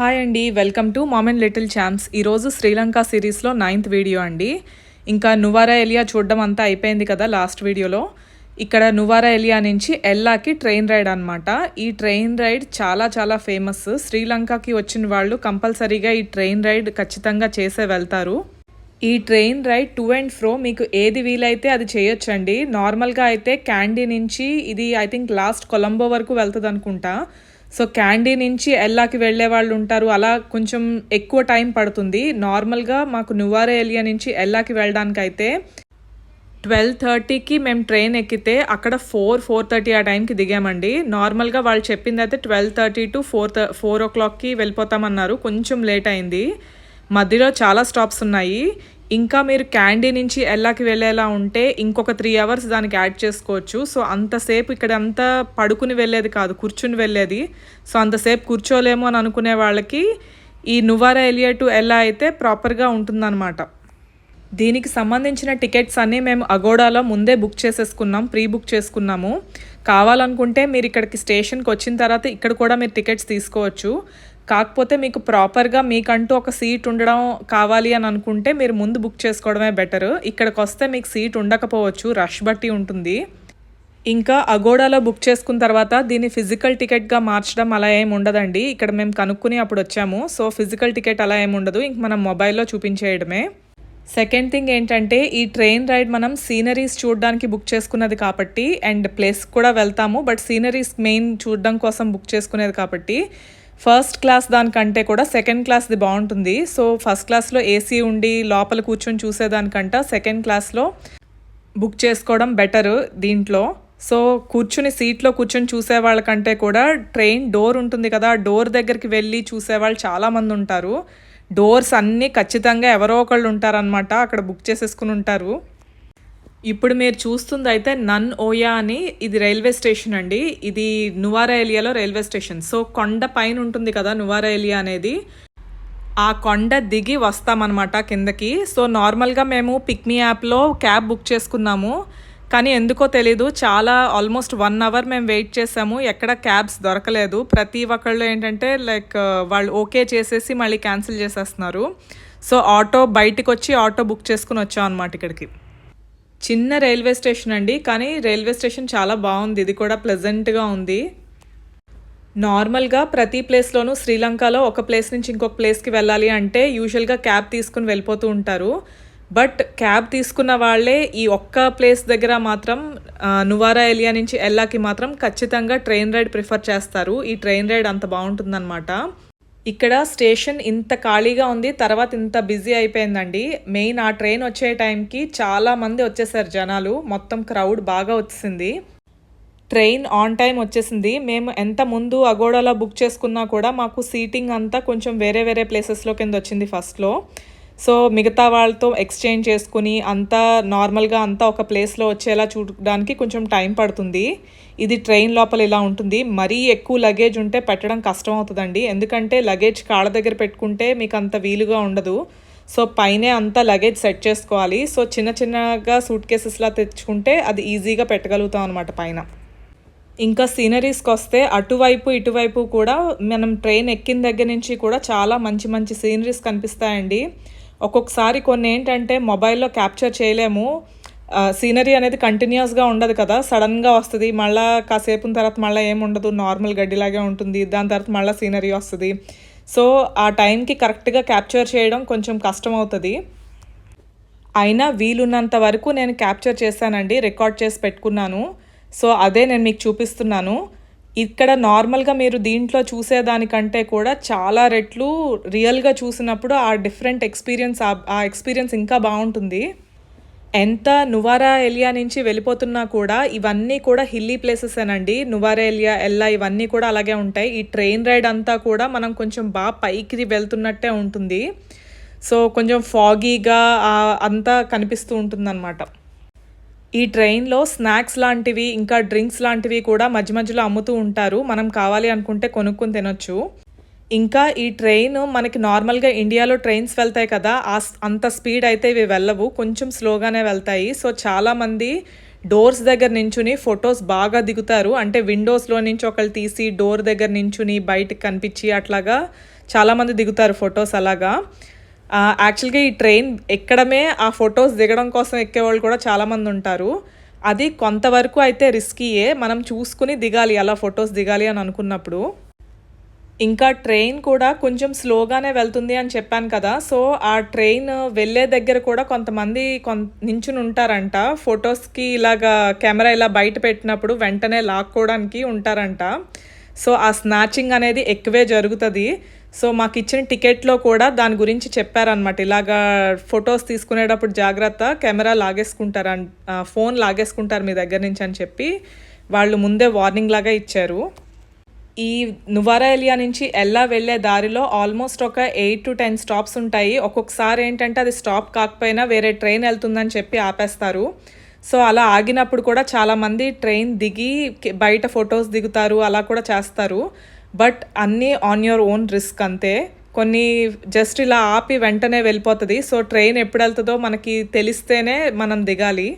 Hi అండి, welcome to mom and little champs. ఈరోజు శ్రీలంక సిరీస్లో 9th వీడియో అండి. ఇంకా నువారా ఎలియా చూడడం అంతా అయిపోయింది కదా లాస్ట్ వీడియోలో. ఇక్కడ నువారా ఎలియా నుంచి ఎల్లాకి ట్రైన్ రైడ్ అనమాట. ఈ ట్రైన్ రైడ్ చాలా చాలా ఫేమస్. శ్రీలంకకి వచ్చిన వాళ్ళు కంపల్సరీగా ఈ ట్రైన్ రైడ్ ఖచ్చితంగా చేసే వెళ్తారు. ఈ train ride to and fro మీకు ఏది వీలైతే అది చేయొచ్చండి. నార్మల్గా అయితే క్యాండీ నుంచి ఇది ఐ థింక్ లాస్ట్ కొలంబో వరకు వెళ్తుంది అనుకుంటా. సో క్యాండీ నుంచి ఎల్లాకి వెళ్ళే వాళ్ళు ఉంటారు, అలా కొంచెం ఎక్కువ టైం పడుతుంది. నార్మల్గా మాకు నువారా ఎలియా నుంచి ఎల్లాకి వెళ్ళడానికి అయితే 12:30కి మేము ట్రైన్ ఎక్కితే అక్కడ 4:30 ఆ టైంకి దిగామండి. నార్మల్గా వాళ్ళు చెప్పింది అయితే 12:30 to 4 o'clockకి వెళ్ళిపోతామన్నారు. కొంచెం లేట్ అయింది. మధ్యలో చాలా స్టాప్స్ ఉన్నాయి. ఇంకా మీరు క్యాండీ నుంచి ఎల్లాకి వెళ్ళేలా ఉంటే ఇంకొక 3 hours దానికి యాడ్ చేసుకోవచ్చు. సో అంతసేపు ఇక్కడ అంతా పడుకుని వెళ్ళేది కాదు, కూర్చుని వెళ్ళేది. సో అంతసేపు కూర్చోలేము అని అనుకునే వాళ్ళకి ఈ నువారా ఎలియా టు ఎల్లా అయితే ప్రాపర్గా ఉంటుందన్నమాట. దీనికి సంబంధించిన టికెట్స్ అన్నీ మేము అగోడాలో ముందే బుక్ చేసేసుకున్నాం, ప్రీ బుక్ చేసుకున్నాము. కావాలనుకుంటే మీరు ఇక్కడికి స్టేషన్కి వచ్చిన తర్వాత ఇక్కడ కూడా మీరు టికెట్స్ తీసుకోవచ్చు. కాకపోతే మీకు ప్రాపర్గా మీకంటూ ఒక సీట్ ఉండడం కావాలి అని అనుకుంటే మీరు ముందు బుక్ చేసుకోవడమే బెటర్. ఇక్కడికి వస్తే మీకు సీట్ ఉండకపోవచ్చు, రష్ బట్టి ఉంటుంది. ఇంకా అగోడాలో బుక్ చేసుకున్న తర్వాత దీన్ని ఫిజికల్ టికెట్గా మార్చడం అలా ఏమి ఉండదండి. ఇక్కడ మేము కనుక్కుని అప్పుడు వచ్చాము. సో ఫిజికల్ టికెట్ అలా ఏమి ఉండదు, ఇంక మనం మొబైల్లో చూపించేయడమే. సెకండ్ థింగ్ ఏంటంటే ఈ ట్రైన్ రైడ్ మనం సీనరీస్ చూడడానికి బుక్ చేసుకున్నది కాబట్టి, అండ్ ప్లేస్ కూడా వెళ్తాము, బట్ సీనరీస్ మెయిన్ చూడడం కోసం బుక్ చేసుకునేది కాబట్టి ఫస్ట్ క్లాస్ దానికంటే కూడా సెకండ్ క్లాస్ది బాగుంటుంది. సో ఫస్ట్ క్లాస్లో ఏసీ ఉండి లోపల కూర్చొని చూసేదానికంట సెకండ్ క్లాస్లో బుక్ చేసుకోవడం బెటరు దీంట్లో. సో కూర్చుని సీట్లో కూర్చొని చూసే వాళ్ళకంటే కూడా ట్రైన్ డోర్ ఉంటుంది కదా, డోర్ దగ్గరికి వెళ్ళి చూసేవాళ్ళు చాలామంది ఉంటారు. డోర్స్ అన్నీ ఖచ్చితంగా ఎవరో ఒకళ్ళు ఉంటారనమాట, అక్కడ బుక్ చేసేసుకుని ఉంటారు. ఇప్పుడు మీరు చూస్తుంది అయితే నన్ ఓయా అని, ఇది రైల్వే స్టేషన్ అండి. ఇది నువారా ఎలియాలో రైల్వే స్టేషన్. సో కొండ పైన ఉంటుంది కదా నువారా ఎలియా అనేది, ఆ కొండ దిగి వస్తామన్నమాట కిందకి. సో నార్మల్గా మేము పిక్మీ యాప్లో క్యాబ్ బుక్ చేసుకున్నాము, కానీ ఎందుకో తెలీదు చాలా ఆల్మోస్ట్ 1 hour మేము వెయిట్ చేసాము, ఎక్కడ క్యాబ్స్ దొరకలేదు. ప్రతి ఒక్కళ్ళు ఏంటంటే లైక్ వాళ్ళు ఓకే చేసేసి మళ్ళీ క్యాన్సిల్ చేసేస్తున్నారు. సో ఆటో బయటికి వచ్చి ఆటో బుక్ చేసుకుని వచ్చాం అనమాట ఇక్కడికి. చిన్న రైల్వే స్టేషన్ అండి, కానీ రైల్వే స్టేషన్ చాలా బాగుంది. ఇది కూడా ప్లెజెంట్గా ఉంది. నార్మల్గా ప్రతి ప్లేస్లోనూ శ్రీలంకలో ఒక ప్లేస్ నుంచి ఇంకొక ప్లేస్కి వెళ్ళాలి అంటే యూజువల్గా క్యాబ్ తీసుకుని వెళ్ళిపోతూ ఉంటారు. బట్ క్యాబ్ తీసుకున్న వాళ్ళే ఈ ఒక్క ప్లేస్ దగ్గర మాత్రం నువారా ఎలియా నుంచి ఎల్లాకి మాత్రం ఖచ్చితంగా ట్రైన్ రైడ్ ప్రిఫర్ చేస్తారు. ఈ ట్రైన్ రైడ్ అంత బాగుంటుందన్నమాట. ఇక్కడ స్టేషన్ ఇంత ఖాళీగా ఉంది, తర్వాత ఇంత బిజీ అయిపోయిందండి. మెయిన్ ఆ ట్రైన్ వచ్చే టైంకి చాలా మంది వచ్చేసారు జనాలు, మొత్తం క్రౌడ్ బాగా వచ్చింది. ట్రైన్ ఆన్ టైం వచ్చేసింది. మేము ఎంత ముందు అగోడాలో బుక్ చేసుకున్నా కూడా మాకు సీటింగ్ అంతా కొంచెం వేరే వేరే ప్లేసెస్లో కింద వచ్చింది ఫస్ట్లో. సో మిగతా వాళ్ళతో ఎక్స్చేంజ్ చేసుకుని అంతా నార్మల్గా అంతా ఒక ప్లేస్లో వచ్చేలా చూడడానికి కొంచెం టైం పడుతుంది. ఇది ట్రైన్ లోపల ఇలా ఉంటుంది. మరీ ఎక్కువ లగేజ్ ఉంటే పెట్టడం కష్టం అవుతుందండి, ఎందుకంటే లగేజ్ కాళ్ళ దగ్గర పెట్టుకుంటే మీకు అంత వీలుగా ఉండదు. సో పైనే అంతా లగేజ్ సెట్ చేసుకోవాలి. సో చిన్న చిన్నగా సూట్ కేసెస్లా తెచ్చుకుంటే అది ఈజీగా పెట్టగలుగుతాం అనమాట పైన. ఇంకా సీనరీస్కి వస్తే అటువైపు ఇటువైపు కూడా మనం ట్రైన్ ఎక్కిన దగ్గర నుంచి కూడా చాలా మంచి మంచి సీనరీస్ కనిపిస్తాయండి. ఒక్కొక్కసారి కొన్ని ఏంటంటే మొబైల్లో క్యాప్చర్ చేయలేము, సీనరీ అనేది కంటిన్యూస్గా ఉండదు కదా, సడన్గా వస్తుంది, మళ్ళీ కాసేపు తర్వాత మళ్ళీ ఏముండదు, నార్మల్ గడ్డిలాగే ఉంటుంది, దాని తర్వాత మళ్ళీ సీనరీ వస్తుంది. సో ఆ టైంకి కరెక్ట్గా క్యాప్చర్ చేయడం కొంచెం కష్టం అవుతుంది. అయినా వీలున్నంత వరకు నేను క్యాప్చర్ చేశానండి, రికార్డ్ చేసి పెట్టుకున్నాను. సో అదే నేను మీకు చూపిస్తున్నాను. ఇక్కడ నార్మల్గా మీరు దీంట్లో చూసేదానికంటే కూడా చాలా రెట్లు రియల్గా చూసినప్పుడు ఆ డిఫరెంట్ ఎక్స్పీరియన్స్, ఆ ఎక్స్పీరియన్స్ ఇంకా బాగుంటుంది. ఎంత నువారా ఎలియా నుంచి వెళ్ళిపోతున్నా కూడా ఇవన్నీ కూడా హిల్లీ ప్లేసెసేనండి. నువారా ఎలియా, ఎల్లా ఇవన్నీ కూడా అలాగే ఉంటాయి. ఈ ట్రైన్ రైడ్ అంతా కూడా మనం కొంచెం బాగా పైకి వెళ్తున్నట్టే ఉంటుంది. సో కొంచెం ఫాగీగా అంతా కనిపిస్తూ ఉంటుందన్నమాట. ఈ ట్రైన్లో స్నాక్స్ లాంటివి ఇంకా డ్రింక్స్ లాంటివి కూడా మధ్య మధ్యలో అమ్ముతూ ఉంటారు, మనం కావాలి అనుకుంటే కొనుక్కొని తినొచ్చు. ఇంకా ఈ ట్రైన్ మనకి నార్మల్గా ఇండియాలో ట్రైన్స్ వెళ్తాయి కదా, అంత స్పీడ్ అయితే ఇవి వెళ్ళవు, కొంచెం స్లోగానే వెళ్తాయి. సో చాలామంది డోర్స్ దగ్గర నించుని ఫొటోస్ బాగా దిగుతారు, అంటే విండోస్లో నుంచి ఒకళ్ళు తీసి డోర్ దగ్గర నించుని బయటకు కనిపించి అట్లాగా చాలామంది దిగుతారు ఫొటోస్ అలాగా. యాక్చువల్‌గా ఈ ట్రైన్ ఎక్కడమే ఆ ఫొటోస్ దిగడం కోసం ఎక్కేవాళ్ళు కూడా చాలామంది ఉంటారు. అది కొంతవరకు అయితే రిస్కీయే. మనం చూసుకొని దిగాలి, అలా ఫొటోస్ దిగాలి అని అనుకున్నప్పుడు. ఇంకా ట్రైన్ కూడా కొంచెం స్లోగానే వెళ్తుంది అని చెప్పాను కదా! సో, ఆ ట్రైన్ వెళ్ళే దగ్గర కూడా కొంతమంది నించుని ఉంటారంట. ఫొటోస్‌కి ఇలాగా కెమెరా ఇలా బయట పెట్టినప్పుడు వెంటనే లాక్కోవడానికి ఉంటారంట. సో, ఆ స్నాచింగ్ అనేది ఎక్కువే జరుగుతది. సో, మాకిచ్చిన టికెట్‌లో కూడా దాని గురించి చెప్పారనమాట. ఇలాగా ఫోటోస్ తీసుకునేటప్పుడు జాగ్రత్త, కెమెరా ఫోన్ లాగేసుకుంటారు మీ దగ్గర నుంచి అని చెప్పి వాళ్ళు ముందే వార్నింగ్ లాగా ఇచ్చారు. ఈ నువారా ఎలియా నుంచి ఎల్లా వెళ్ళే దారిలో ఆల్మోస్ట్ ఒక 8-10 స్టాప్స్ ఉంటాయి. ఒక్కొక్కసారి ఏంటంటే అది స్టాప్ కాకపోయినా వేరే ట్రైన్ వెళ్తుందని చెప్పి ఆపేస్తారు. సో, అలా ఆగినప్పుడు కూడా చాలామంది ట్రైన్ దిగి బయట ఫొటోస్ దిగుతారు, అలా కూడా చేస్తారు. బట్ అన్నీ ఆన్ యువర్ ఓన్ రిస్క్ అంతే. కొన్ని జస్ట్ ఇలా ఆపి వెంటనే వెళ్ళిపోతది. సో, ట్రైన్ ఎప్పుడెళ్తదో మనకి తెలిస్తేనే మనం దిగాలి.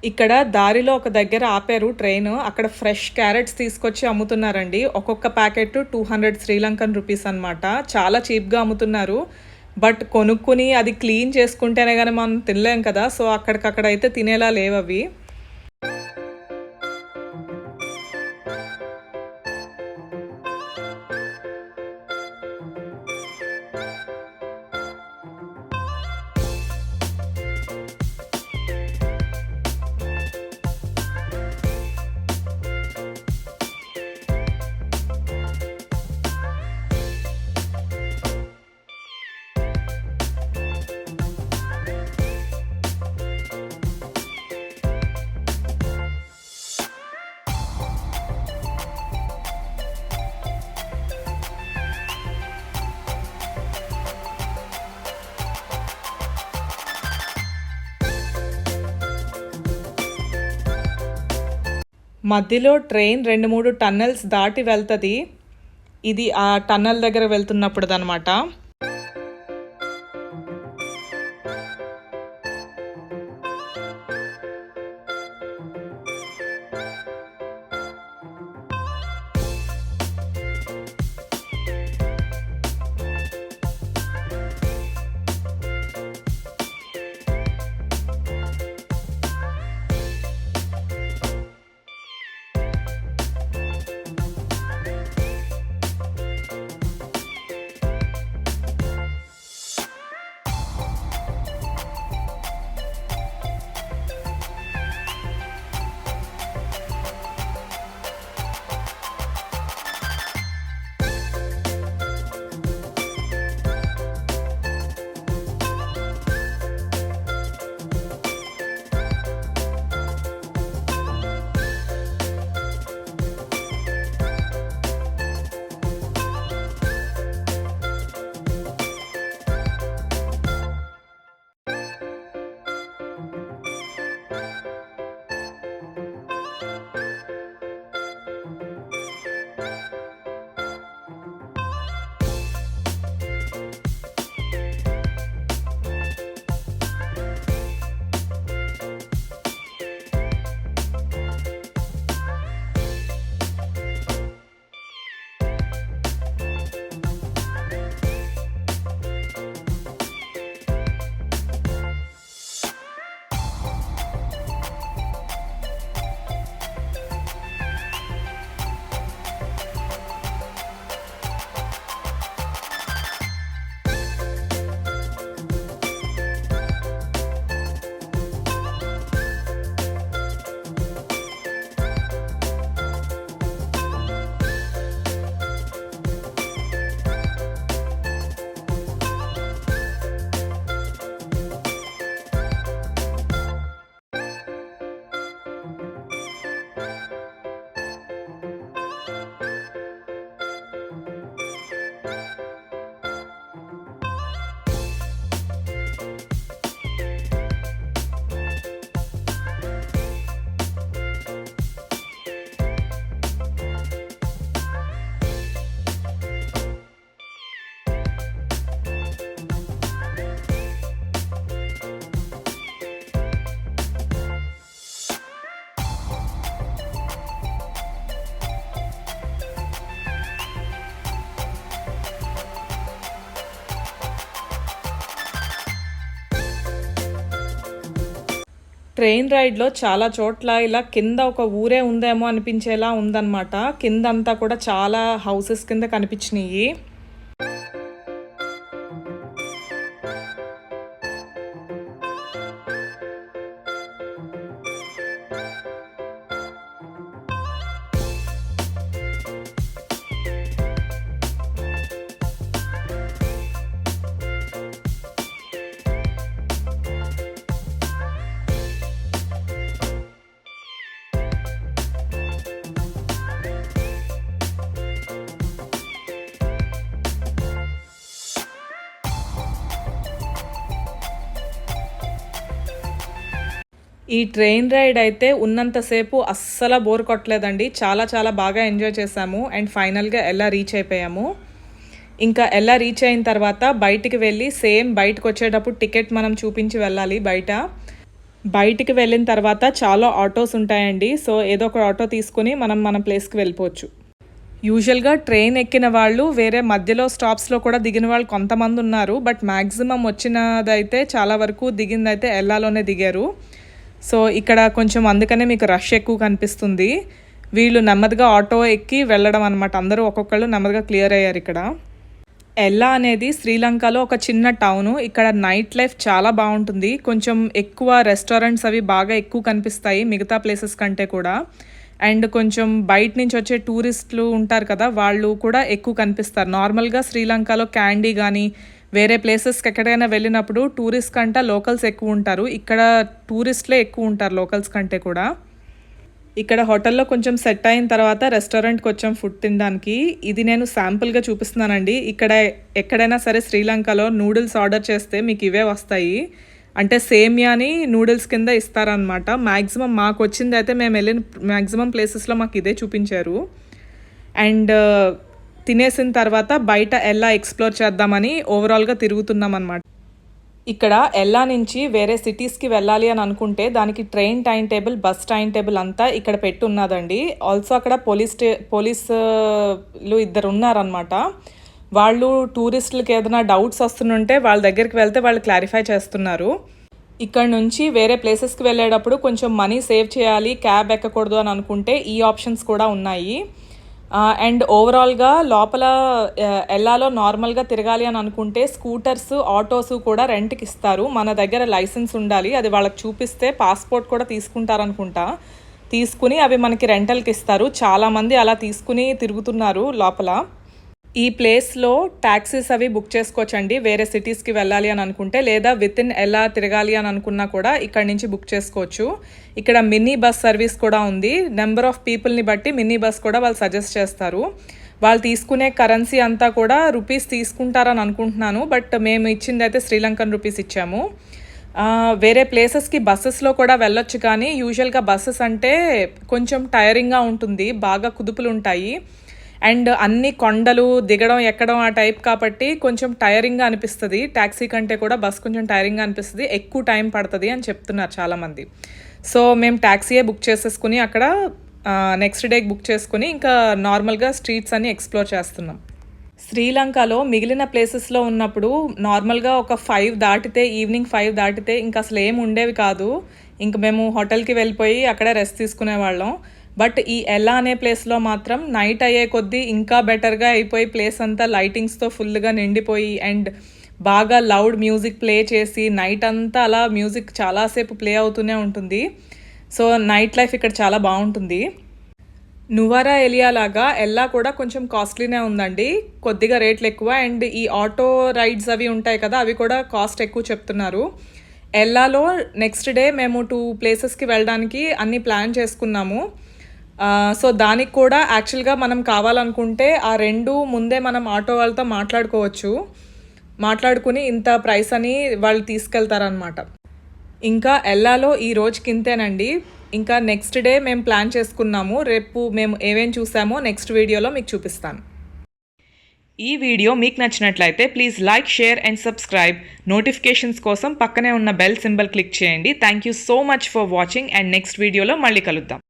ఇక్కడ దారిలో ఒక దగ్గర ఆపారు ట్రైను. అక్కడ ఫ్రెష్ క్యారెట్స్ తీసుకొచ్చి అమ్ముతున్నారండి. ఒక్కొక్క ప్యాకెట్ 200 శ్రీలంకన్ రూపీస్ అనమాట. చాలా చీప్‌గా అమ్ముతున్నారు. బట్ కొనుక్కొని అది క్లీన్ చేసుకుంటేనే గాని మనం తినలేం కదా! సో, అక్కడికక్కడైతే తినేలా లేవవి. మధ్యలో ట్రైన్ 2-3 టన్నెల్స్ దాటి వెళ్తది. ఇది ఆ టన్నెల్ దగ్గర వెళ్తున్నప్పుడుదనమాట. ట్రైన్ రైడ్లో చాలా చోట్ల ఇలా కింద ఒక ఊరే ఉందేమో అనిపించేలా ఉందన్నమాట. కిందంతా కూడా చాలా హౌసెస్ కింద కనిపించినాయి. ఈ ట్రైన్ రైడ్ అయితే ఉన్నంతసేపు అస్సలు బోర్ కొట్టలేదండి. చాలా చాలా బాగా ఎంజాయ్ చేసాము. అండ్ ఫైనల్గా ఎలా రీచ్ అయిపోయాము. ఇంకా ఎలా రీచ్ అయిన తర్వాత బయటికి వెళ్ళి సేమ్ బయటకు వచ్చేటప్పుడు టికెట్ మనం చూపించి వెళ్ళాలి. బయటికి వెళ్ళిన తర్వాత చాలా ఆటోస్ ఉంటాయండి. సో ఏదో ఒక ఆటో తీసుకుని మన ప్లేస్కి వెళ్ళిపోవచ్చు. యూజువల్గా ట్రైన్ ఎక్కిన వాళ్ళు వేరే మధ్యలో స్టాప్స్లో కూడా దిగిన వాళ్ళు కొంతమంది ఉన్నారు. బట్ మ్యాక్సిమం వచ్చినదైతే చాలా వరకు దిగిందైతే ఎల్లాలోనే దిగారు. సో ఇక్కడ కొంచెం అందుకనే మీకు రష్ ఎక్కువ కనిపిస్తుంది. వీళ్ళు నెమ్మదిగా ఆటో ఎక్కి వెళ్ళడం అనమాట. అందరూ ఒక్కొక్కళ్ళు నెమ్మదిగా క్లియర్ అయ్యారు. ఇక్కడ ఎల్లా అనేది శ్రీలంకలో ఒక చిన్న టౌను. ఇక్కడ నైట్ లైఫ్ చాలా బాగుంటుంది. కొంచెం ఎక్కువ రెస్టారెంట్స్ అవి బాగా ఎక్కువ కనిపిస్తాయి మిగతా ప్లేసెస్ కంటే కూడా. అండ్ కొంచెం బయట నుంచి వచ్చే టూరిస్టులు ఉంటారు కదా, వాళ్ళు కూడా ఎక్కువ కనిపిస్తారు. నార్మల్గా శ్రీలంకలో క్యాండీ కానీ వేరే ప్లేసెస్కి ఎక్కడైనా వెళ్ళినప్పుడు టూరిస్ట్ కంటే లోకల్స్ ఎక్కువ ఉంటారు. ఇక్కడ టూరిస్ట్లే ఎక్కువ ఉంటారు లోకల్స్ కంటే కూడా. ఇక్కడ హోటల్లో కొంచెం సెట్ అయిన తర్వాత రెస్టారెంట్కి వచ్చాం ఫుడ్ తినడానికి. ఇది నేను శాంపుల్గా చూపిస్తున్నానండి. ఇక్కడ ఎక్కడైనా సరే శ్రీలంకలో నూడిల్స్ ఆర్డర్ చేస్తే మీకు ఇవే వస్తాయి. అంటే సేమియాని నూడిల్స్ కింద ఇస్తారనమాట. మ్యాక్సిమం మాకు వచ్చింది అయితే మేము వెళ్ళిన మ్యాక్సిమం ప్లేసెస్లో మాకు ఇదే చూపించారు. అండ్ తినేసిన తర్వాత బయట ఎల్లా ఎక్స్ప్లోర్ చేద్దామని ఓవరాల్గా తిరుగుతున్నాం అనమాట. ఇక్కడ ఎల్లా నుంచి వేరే సిటీస్కి వెళ్ళాలి అని అనుకుంటే దానికి train time table, bus time table అంతా ఇక్కడ పెట్టున్నదండి. ఆల్సో అక్కడ పోలీసులు ఇద్దరు ఉన్నారనమాట. వాళ్ళు టూరిస్టులకి ఏదైనా డౌట్స్ వస్తుంటే వాళ్ళ దగ్గరికి వెళ్తే వాళ్ళు క్లారిఫై చేస్తున్నారు. ఇక్కడ నుంచి వేరే ప్లేసెస్కి వెళ్ళేటప్పుడు కొంచెం మనీ సేవ్ చేయాలి, క్యాబ్ ఎక్కకూడదు అని అనుకుంటే ఈ ఆప్షన్స్ కూడా ఉన్నాయి. అండ్ ఓవరాల్గా లోపల ఎల్లాలో నార్మల్గా తిరగాలి అని అనుకుంటే స్కూటర్స్, ఆటోస్ కూడా రెంట్కి ఇస్తారు. మన దగ్గర లైసెన్స్ ఉండాలి. అది వాళ్ళకి చూపిస్తే పాస్పోర్ట్ కూడా తీసుకుంటారనుకుంటా. తీసుకుని అవి మనకి రెంటల్కి ఇస్తారు. చాలామంది అలా తీసుకుని తిరుగుతున్నారు లోపల. ఈ ప్లేస్లో ట్యాక్సీస్ అవి బుక్ చేసుకోవచ్చండి వేరే సిటీస్కి వెళ్ళాలి అని అనుకుంటే, లేదా విత్ ఇన్ ఎలా తిరగాలి అని అనుకున్నా కూడా ఇక్కడ నుంచి బుక్ చేసుకోవచ్చు. ఇక్కడ మినీ బస్ సర్వీస్ కూడా ఉంది. నెంబర్ ఆఫ్ పీపుల్ని బట్టి మినీ బస్ కూడా వాళ్ళు సజెస్ట్ చేస్తారు. వాళ్ళు తీసుకునే కరెన్సీ అంతా కూడా రూపీస్ తీసుకుంటారని అనుకుంటున్నాను. బట్ మేము ఇచ్చింది అయితే శ్రీలంకన్ రూపీస్ ఇచ్చాము. వేరే ప్లేసెస్కి బస్సెస్లో కూడా వెళ్ళొచ్చు, కానీ యూజువల్గా బస్సెస్ అంటే కొంచెం టైరింగ్గా ఉంటుంది, బాగా కుదుపులు ఉంటాయి. అండ్ అన్ని కొండలు దిగడం ఎక్కడం ఆ టైప్ కాబట్టి కొంచెం టైరింగ్గా అనిపిస్తుంది. ట్యాక్సీ కంటే కూడా బస్ కొంచెం టైరింగ్గా అనిపిస్తుంది, ఎక్కువ టైం పడుతుంది అని చెప్తున్నారు చాలామంది. సో మేము ట్యాక్సీయే బుక్ చేసేసుకుని అక్కడ నెక్స్ట్ డేకి బుక్ చేసుకుని ఇంకా నార్మల్గా స్ట్రీట్స్ అన్ని ఎక్స్ప్లోర్ చేస్తున్నాం. శ్రీలంకలో మిగిలిన ప్లేసెస్లో ఉన్నప్పుడు నార్మల్గా ఒక 5 దాటితే, ఈవినింగ్ 5 దాటితే ఇంకా అసలు ఏమి ఉండేవి కాదు. ఇంక మేము హోటల్కి వెళ్ళిపోయి అక్కడే రెస్ట్ తీసుకునేవాళ్ళం. బట్ ఈ ఎల్లా అనే ప్లేస్లో మాత్రం నైట్ అయ్యే కొద్దీ ఇంకా బెటర్గా అయిపోయి ప్లేస్ అంతా లైటింగ్స్తో ఫుల్గా నిండిపోయి అండ్ బాగా లౌడ్ మ్యూజిక్ ప్లే చేసి నైట్ అంతా అలా మ్యూజిక్ చాలాసేపు ప్లే అవుతూనే ఉంటుంది. సో నైట్ లైఫ్ ఇక్కడ చాలా బాగుంటుంది. నువారా ఎలియా లాగా ఎల్లా కూడా కొంచెం కాస్ట్లీనే ఉందండి, కొద్దిగా రేట్లు ఎక్కువ. అండ్ ఈ ఆటో రైడ్స్ అవి ఉంటాయి కదా, అవి కూడా కాస్ట్ ఎక్కువ చెప్తున్నారు. ఎల్లాలో నెక్స్ట్ డే మేము 2 ప్లేసెస్కి వెళ్ళడానికి అన్ని ప్లాన్ చేసుకున్నాము. సో దానికి కూడా యాక్చువల్గా మనం కావాలనుకుంటే ఆ 2 ముందే మనం ఆటో వాళ్ళతో మాట్లాడుకుని ఇంత ప్రైస్ అని వాళ్ళు తీసుకెళ్తారనమాట. ఇంకా ఎల్లాలో ఈ రోజుకి ఇంతేనండి. ఇంకా నెక్స్ట్ డే మేము ప్లాన్ చేసుకున్నాము. రేపు మేము ఏమేం చూసామో నెక్స్ట్ వీడియోలో మీకు చూపిస్తాను. ఈ వీడియో మీకు నచ్చినట్లయితే please like, share and subscribe. Notifications కోసం పక్కనే ఉన్న బెల్ సింబల్ క్లిక్ చేయండి. Thank you so much for watching and next వీడియోలో మళ్ళీ కలుద్దాం.